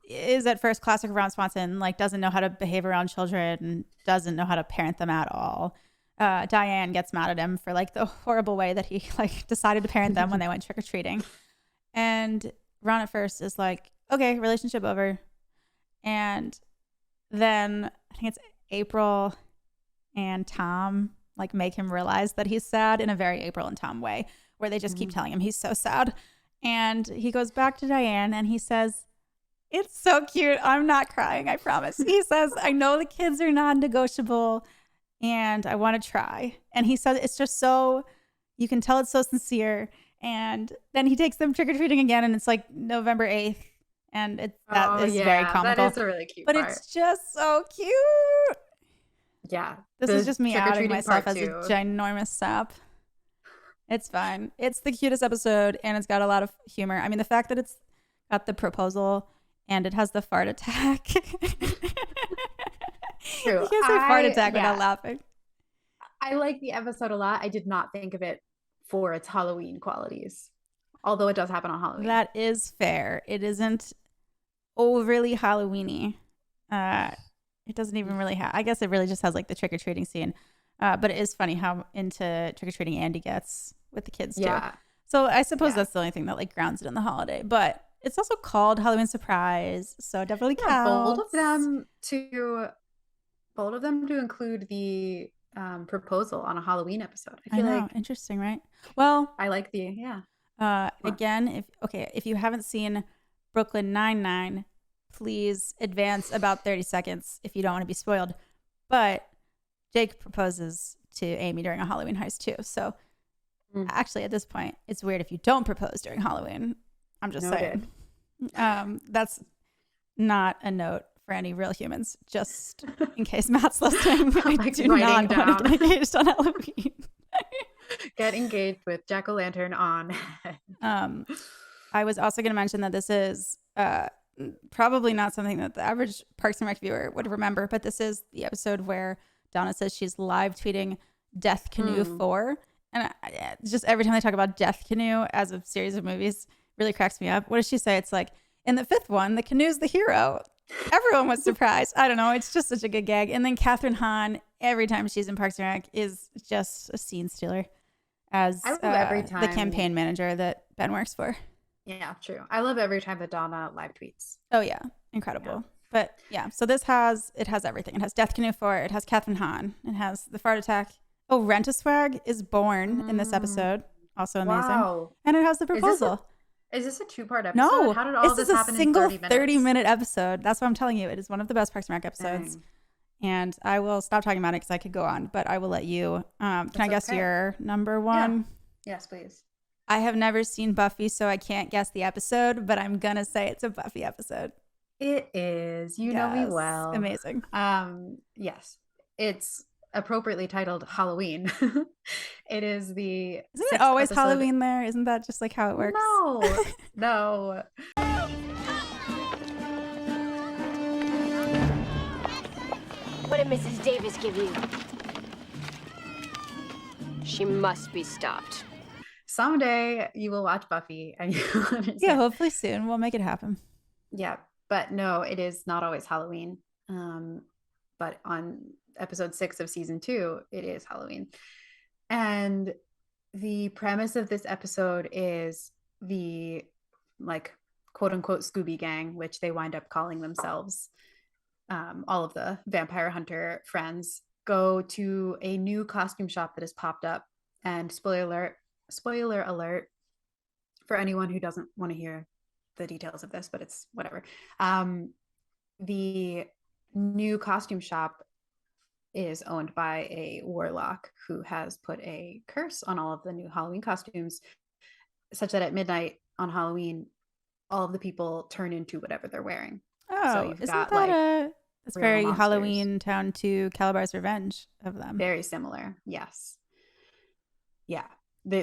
is at first classic Ron Swanson, like doesn't know how to behave around children, doesn't know how to parent them at all. Diane gets mad at him for like the horrible way that he like decided to parent them when they went trick-or-treating. And Ron at first is like, okay, relationship over. And then I think it's April and Tom like make him realize that he's sad in a very April and Tom way, where they just keep telling him he's so sad. And he goes back to Diane and he says, it's so cute. I'm not crying, I promise. He says, I know the kids are non-negotiable and I want to try. And he said, it's just so, you can tell it's so sincere. And then he takes them trick-or-treating again, and it's like November 8th. And that is very comical. That is a really cute part. It's just so cute. Yeah. This is just me outing myself as a ginormous sap. It's fine. It's the cutest episode, and it's got a lot of humor. I mean, the fact that it's got the proposal and it has the fart attack. True. You can't say fart attack without laughing. I like the episode a lot. I did not think of it for its Halloween qualities, although it does happen on Halloween. That is fair. It isn't overly Halloween-y. It doesn't even really have, I guess it really just has like the trick-or-treating scene. But it is funny how into trick-or-treating Andy gets with the kids too. So I suppose that's the only thing that like grounds it in the holiday. But it's also called Halloween Surprise, so it definitely counts. Bold of them to include the proposal on a Halloween episode. I feel like interesting, right? Well, I like the again, if you haven't seen Brooklyn Nine-Nine, please advance about 30 seconds if you don't want to be spoiled. But Jake proposes to Amy during a Halloween heist too. So actually, at this point, it's weird if you don't propose during Halloween. I'm just saying. That's not a note for any real humans, just in case Matt's listening. I do not want to get engaged on Halloween. Get engaged with jack-o'-lantern on. I was also going to mention that this is probably not something that the average Parks and Rec viewer would remember, but this is the episode where Donna says she's live tweeting Death Canoe 4. And just every time they talk about Death Canoe as a series of movies, really cracks me up. What does she say? It's like, in the 5th one, the canoe's the hero. Everyone was surprised. I don't know. It's just such a good gag. And then Catherine Hahn, every time she's in Parks and Rec, is just a scene stealer as every time the campaign manager that Ben works for. Yeah, true. I love every time that Donna live tweets. Oh, yeah. Incredible. Yeah. But yeah, so it has everything. It has Death Canoe 4. It has Catherine Hahn. It has the fart attack. Oh, Rent-A-Swag is born in this episode. Also amazing. Wow. And it has the proposal. Is this a 2-part episode? No. How did all this happen in 30 minutes? This is a single 30-minute episode. That's what I'm telling you. It is one of the best Parks and Rec episodes. Dang. And I will stop talking about it because I could go on, but I will let you. Can I guess your number 1? Yeah. Yes, please. I have never seen Buffy, so I can't guess the episode, but I'm going to say it's a Buffy episode. It is. You know me Yes. well. Amazing. Yes. It's appropriately titled Halloween. It is the Isn't it sixth always episode. Halloween there? Isn't that just like how it works? No, no. What did Mrs. Davis give you? She must be stopped. Someday you will watch Buffy and you will understand. Yeah, hopefully soon. We'll make it happen. Yeah, but no, it is not always Halloween. But on episode 6 of season 2, it is Halloween. And the premise of this episode is the like quote unquote Scooby Gang, which they wind up calling themselves. All of the vampire hunter friends go to a new costume shop that has popped up. And spoiler alert for anyone who doesn't want to hear the details of this, but it's whatever. The new costume shop is owned by a warlock who has put a curse on all of the new Halloween costumes, such that at midnight on Halloween, all of the people turn into whatever they're wearing. Oh, so you've isn't got that like that's real very monsters. Halloween Town to Calabar's Revenge of them. Very similar. Yes. Yeah.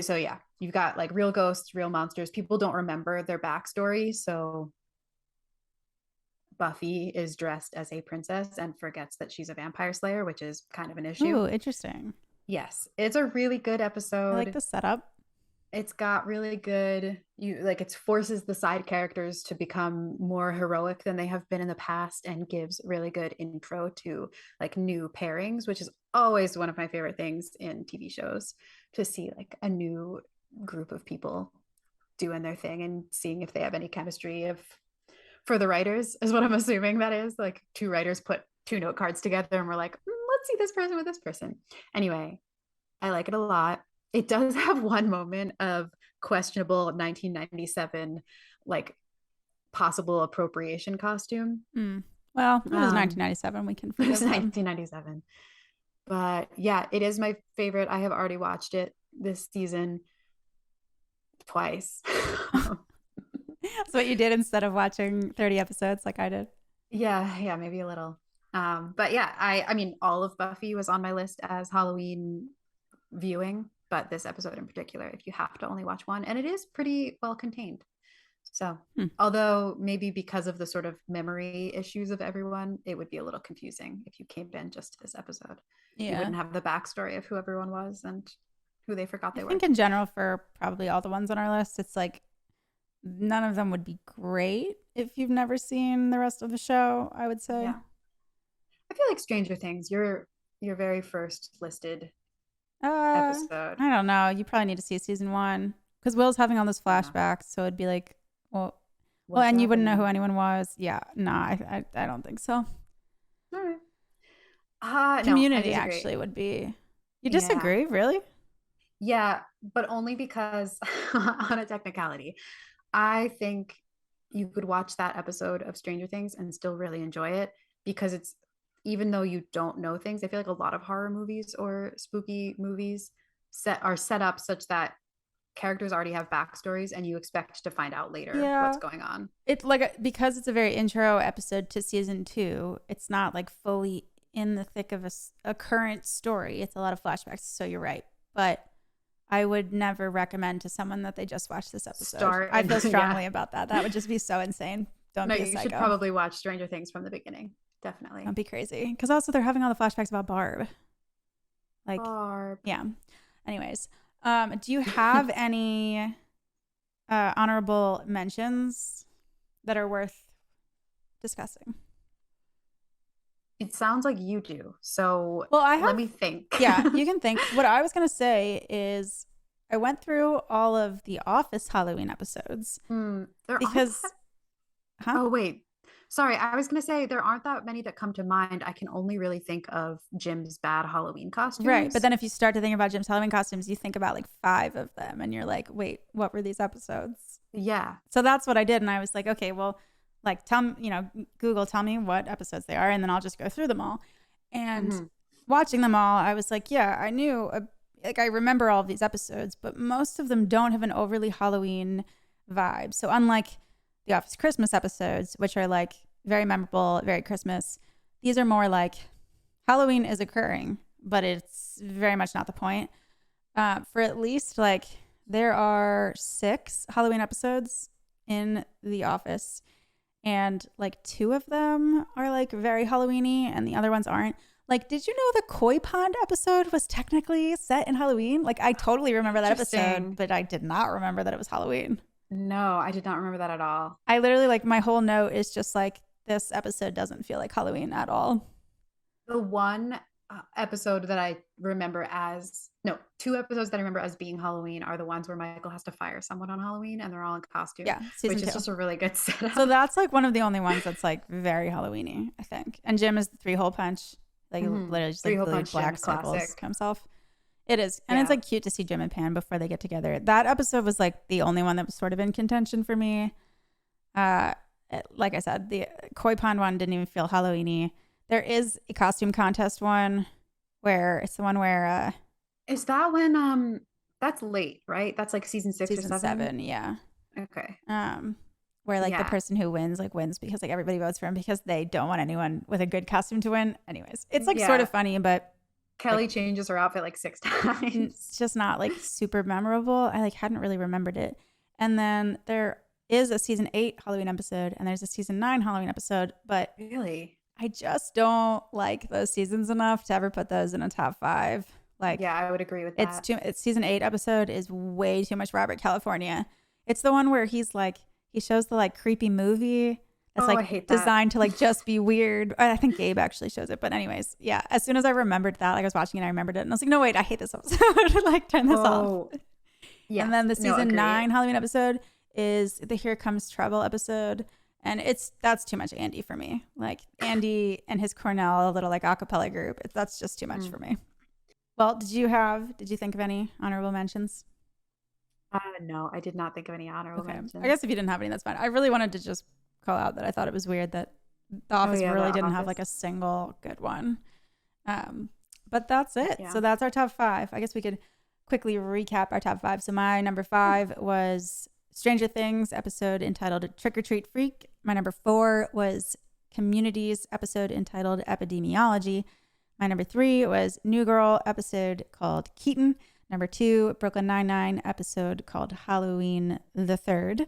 So yeah, you've got like real ghosts, real monsters. People don't remember their backstory. So Buffy is dressed as a princess and forgets that she's a vampire slayer, which is kind of an issue. Ooh, interesting. Yes. It's a really good episode. I like the setup. It's got really good, it forces the side characters to become more heroic than they have been in the past, and gives really good intro to like new pairings, which is always one of my favorite things in TV shows, to see like a new group of people doing their thing and seeing if they have any chemistry. For the writers is what I'm assuming that is, like two writers put two note cards together and we're like, let's see this person with this person. Anyway, I like it a lot. It does have one moment of questionable 1997 like possible appropriation costume. Well, it was 1997. We can forgive it was 1997. But yeah, it is my favorite. I have already watched it this season twice. That's what you did instead of watching 30 episodes like I did. Yeah, maybe a little. But yeah, I mean, all of Buffy was on my list as Halloween viewing, but this episode in particular, if you have to only watch one, and it is pretty well contained. So although maybe because of the sort of memory issues of everyone, it would be a little confusing if you came in just to this episode. You wouldn't have the backstory of who everyone was and who they forgot they were. I think in general for probably all the ones on our list, it's like none of them would be great if you've never seen the rest of the show, I would say. Yeah. I feel like Stranger Things, your very first listed episode. I don't know. You probably need to see season 1 because Will's having all those flashbacks, so it'd be like, well, and you wouldn't know who anyone was. Yeah, no, I don't think so. All right. Community no, actually would be. You disagree, really? Yeah, but only because on a technicality, I think you could watch that episode of Stranger Things and still really enjoy it, because it's, even though you don't know things, I feel like a lot of horror movies or spooky movies are set up such that characters already have backstories and you expect to find out later what's going on. It's like, because it's a very intro episode to season 2, it's not like fully in the thick of a current story. It's a lot of flashbacks, so you're right. But I would never recommend to someone that they just watch this episode. I feel strongly about that. That would just be so insane. Don't be a psycho. You should probably watch Stranger Things from the beginning. Definitely. Don't be crazy. Because also they're having all the flashbacks about Barb. Like, Barb. Yeah. Anyways, do you have any honorable mentions that are worth discussing? It sounds like you do. So let me think. Yeah, you can think. What I was going to say is I went through all of the Office Halloween episodes. Oh, wait. Sorry, I was going to say there aren't that many that come to mind. I can only really think of Jim's bad Halloween costumes. Right. But then if you start to think about Jim's Halloween costumes, you think about like 5 of them and you're like, wait, what were these episodes? Yeah. So that's what I did. And I was like, okay, well, like, Google, tell me what episodes they are, and then I'll just go through them all. And watching them all, I was like, yeah, I knew, I remember all of these episodes, but most of them don't have an overly Halloween vibe. So unlike the Office Christmas episodes, which are like very memorable, very Christmas. These are more like Halloween is occurring, but it's very much not the point. For at least like there are 6 Halloween episodes in The Office, and like 2 of them are like very Halloweeny and the other ones aren't. Like, did you know the Koi Pond episode was technically set in Halloween? Like, I totally remember that episode, but I did not remember that it was Halloween. No, I did not remember that at all. I literally, like, my whole note is just like, this episode doesn't feel like Halloween at all. The one episode that I remember as, no, 2 episodes that I remember as being Halloween are the ones where Michael has to fire someone on Halloween and they're all in costume. Yeah, which is just a really good setup. So that's like one of the only ones that's like very Halloweeny, I think. And Jim is the 3-hole punch. Like literally just like glued black circles to himself. It is. And it's like cute to see Jim and Pam before they get together. That episode was like the only one that was sort of in contention for me. Like I said, the Koi Pond one didn't even feel Halloweeny. There is a costume contest one where it's the one where is that when that's late, right? That's like season 6 or 7? Yeah. Okay. Where like the person who wins because like everybody votes for him because they don't want anyone with a good costume to win. Anyways, it's like sort of funny, but Kelly changes her outfit like 6 times. It's just not like super memorable. I like hadn't really remembered it. And then there is a season 8 Halloween episode and there's a season 9 Halloween episode, but really, I just don't like those seasons enough to ever put those in a top 5. Like, yeah, I would agree with that. It's season 8 episode is way too much Robert California. It's the one where he's like, he shows the like creepy movie that's like designed to like just be weird. I think Gabe actually shows it. But anyways, yeah, as soon as I remembered that, like I was watching it, I remembered it. And I was like, no, wait, I hate this episode. Like turn this off. Yeah. And then the season 9 Halloween episode is the Here Comes Trouble episode. And that's too much Andy for me. Like Andy and his Cornell little like acapella group. That's just too much for me. Well, did you think of any honorable mentions? No, I did not think of any honorable mentions. I guess if you didn't have any, that's fine. I really wanted to just call out that I thought it was weird that The Office really didn't have like a single good one. But that's it. Yeah. So that's our top 5. I guess we could quickly recap our top 5. So my number 5 was Stranger Things episode entitled Trick or Treat Freak. My number 4 was Communities episode entitled Epidemiology. My number 3 was New Girl episode called Keaton. Number 2, Brooklyn Nine-Nine episode called Halloween the 3rd.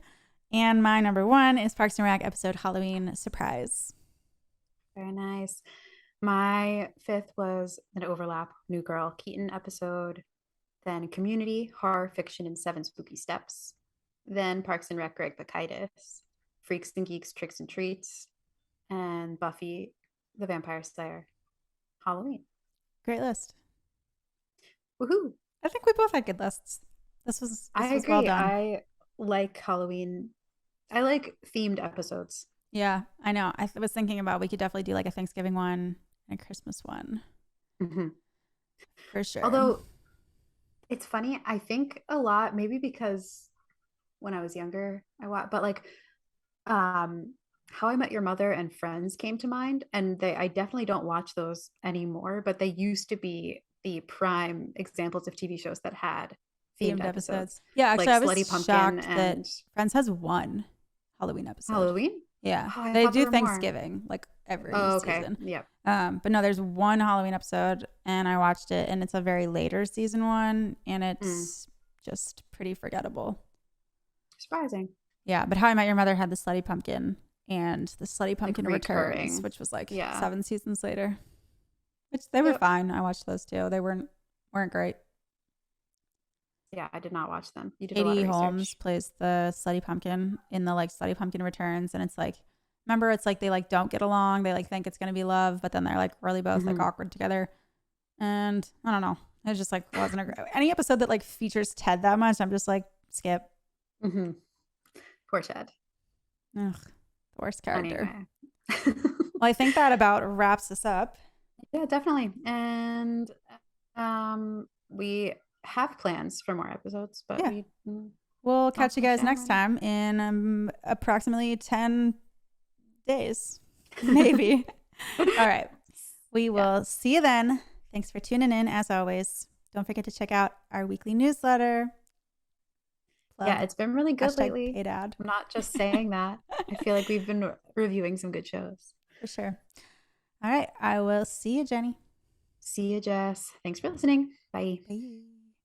And my number 1 is Parks and Rec episode Halloween Surprise. Very nice. My 5th was an overlap, New Girl, Keaton episode. Then Community, Horror Fiction, and 7 Spooky Steps. Then Parks and Rec, Greg Bacchitis. Freaks and Geeks, Tricks and Treats. And Buffy the Vampire Slayer, Halloween. Great list. Woohoo. I think we both had good lists. This was agree. Well done. I like Halloween. I like themed episodes. Yeah, I know. I was thinking about we could definitely do like a Thanksgiving one and a Christmas one. Mm-hmm. For sure. Although it's funny, I think a lot, maybe because when I was younger, I watched, but like How I Met Your Mother and Friends came to mind, and I definitely don't watch those anymore, but they used to be the prime examples of TV shows that had themed episodes. Yeah, actually, like I was Slutty Pumpkin shocked and that Friends has 1 Halloween episode. Halloween? Yeah, Oh, they do Thanksgiving like every season. Yeah. But no, there's 1 Halloween episode, and I watched it, and it's a very later season one, and it's just pretty forgettable. Surprising. Yeah, but How I Met Your Mother had the Slutty Pumpkin and the Slutty Pumpkin Returns, which was like 7 seasons later. Which they were fine. I watched those too. They weren't great. Yeah, I did not watch them. You did Katie Holmes plays the Slutty Pumpkin in the like Slutty Pumpkin Returns, and it's like, remember, it's like they like don't get along. They like think it's gonna be love, but then they're like really both like awkward together. And I don't know. It just like wasn't a great. Any episode that like features Ted that much, I'm just like skip. Mm-hmm. Poor Ted. Ugh, the worst character. Anyway. Well, I think that about wraps us up. Yeah, definitely. And we have plans for more episodes, but we'll catch you guys next time in approximately 10 days, maybe. All right. We will see you then. Thanks for tuning in, as always. Don't forget to check out our weekly newsletter. Yeah, it's been really good Hashtag lately. paid ad. I'm not just saying that. I feel like we've been reviewing some good shows. For sure. All right. I will see you, Jenni. See you, Jess. Thanks for listening. Bye. Bye.